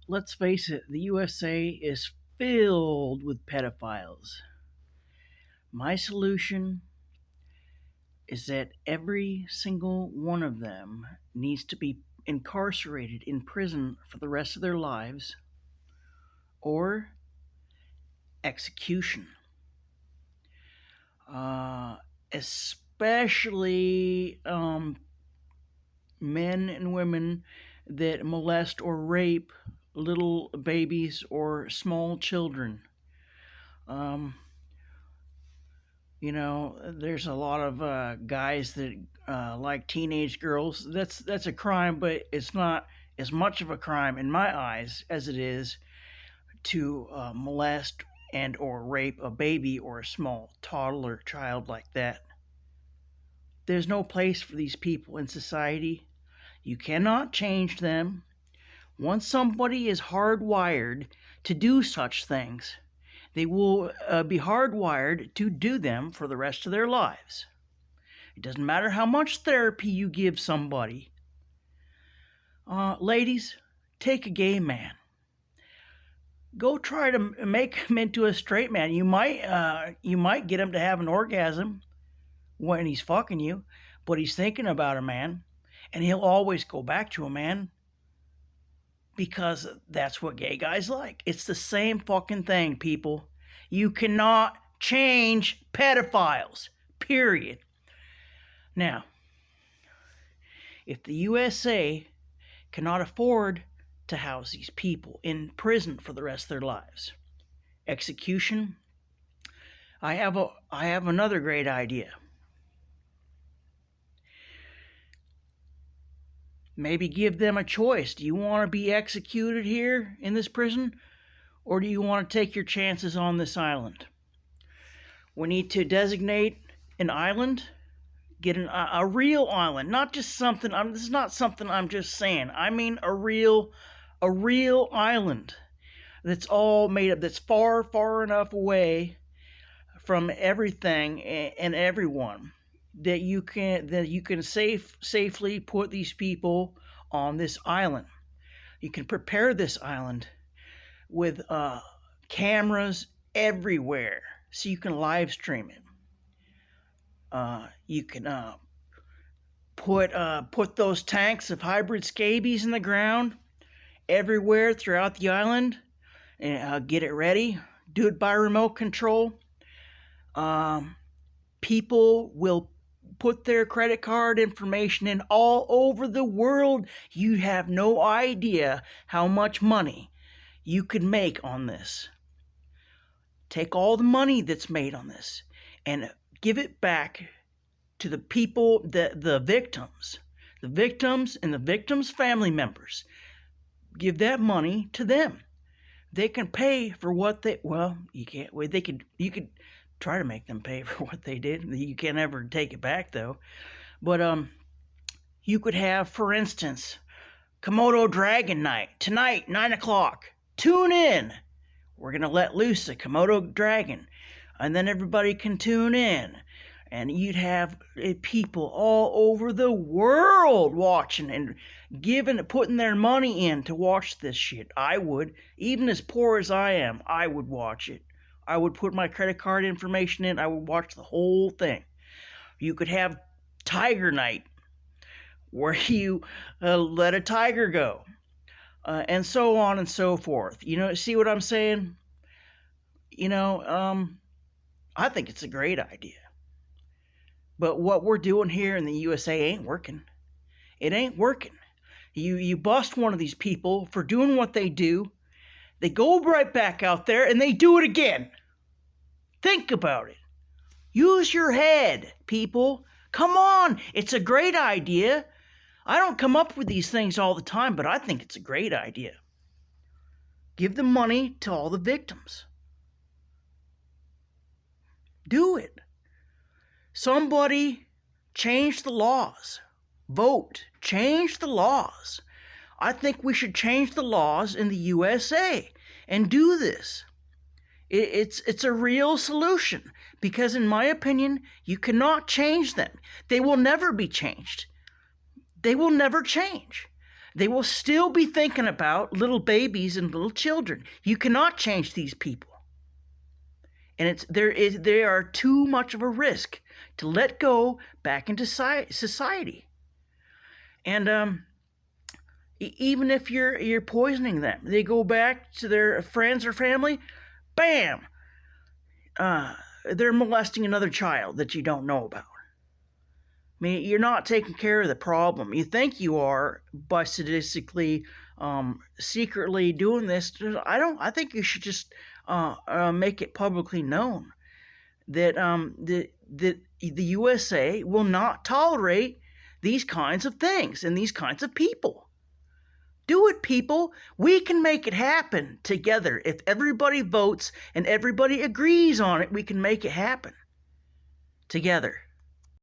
let's face it, the USA is filled with pedophiles. My solution is that every single one of them needs to be incarcerated in prison for the rest of their lives or execution. Especially men and women that molest or rape little babies or small children. Um, there's a lot of guys that like teenage girls. That's a crime, but it's not as much of a crime in my eyes as it is to molest and or rape a baby or a small toddler child like that. There's no place for these people in society. You cannot change them. Once somebody is hardwired to do such things, they will be hardwired to do them for the rest of their lives. It doesn't matter how much therapy you give somebody. Ladies, take a gay man. Go try to make him into a straight man. You might get him to have an orgasm when he's fucking you, but he's thinking about a man, and he'll always go back to a man because that's what gay guys like. It's the same fucking thing, people. You cannot change pedophiles, period. Now, if the USA cannot afford to house these people in prison for the rest of their lives, execution, I have another great idea. Maybe give them a choice. Do you want to be executed here in this prison, or do you want to take your chances on this island? We need to designate an island, get a real island, not just something. This is not something I'm just saying. I mean a real island that's all made up. That's far enough away from everything and everyone that you can safely put these people on this island. You can prepare this island with cameras everywhere, so you can live stream it. You can put those tanks of hybrid scabies in the ground everywhere throughout the island, and get it ready. Do it by remote control. People will put their credit card information in all over the world. You have no idea how much money you could make on this. Take all the money that's made on this and give it back to the people, the victims and the victims' family members. Give that money to them. They can pay for what they, well, you can't, you could try to make them pay for what they did. You can't ever take it back though. But you could have, for instance, Komodo Dragon Night tonight, 9:00. Tune in. We're gonna let loose the Komodo Dragon, and then everybody can tune in, and you'd have people all over the world watching and putting their money in to watch this shit. I would, even as poor as I am, I would watch it. I would put my credit card information in. I would watch the whole thing. You could have Tiger Night, where you let a tiger go, and so on and so forth. See what I'm saying? I think it's a great idea. But what we're doing here in the USA ain't working. It ain't working. You bust one of these people for doing what they do, they go right back out there and they do it again. Think about it. Use your head, people. Come on, it's a great idea. I don't come up with these things all the time, but I think it's a great idea. Give the money to all the victims. Do it. Somebody change the laws. Vote. Change the laws. I think we should change the laws in the USA and do this. It's a real solution, because in my opinion, you cannot change them. They will never be changed. They will never change. They will still be thinking about little babies and little children. You cannot change these people. And they are too much of a risk to let go back into society. And even if you're poisoning them, they go back to their friends or family, bam, they're molesting another child that you don't know about. I mean, you're not taking care of the problem. You think you are by sadistically, secretly doing this. I think you should just make it publicly known that the USA will not tolerate these kinds of things and these kinds of people. Do it, people. We can make it happen together. If everybody votes and everybody agrees on it, we can make it happen together.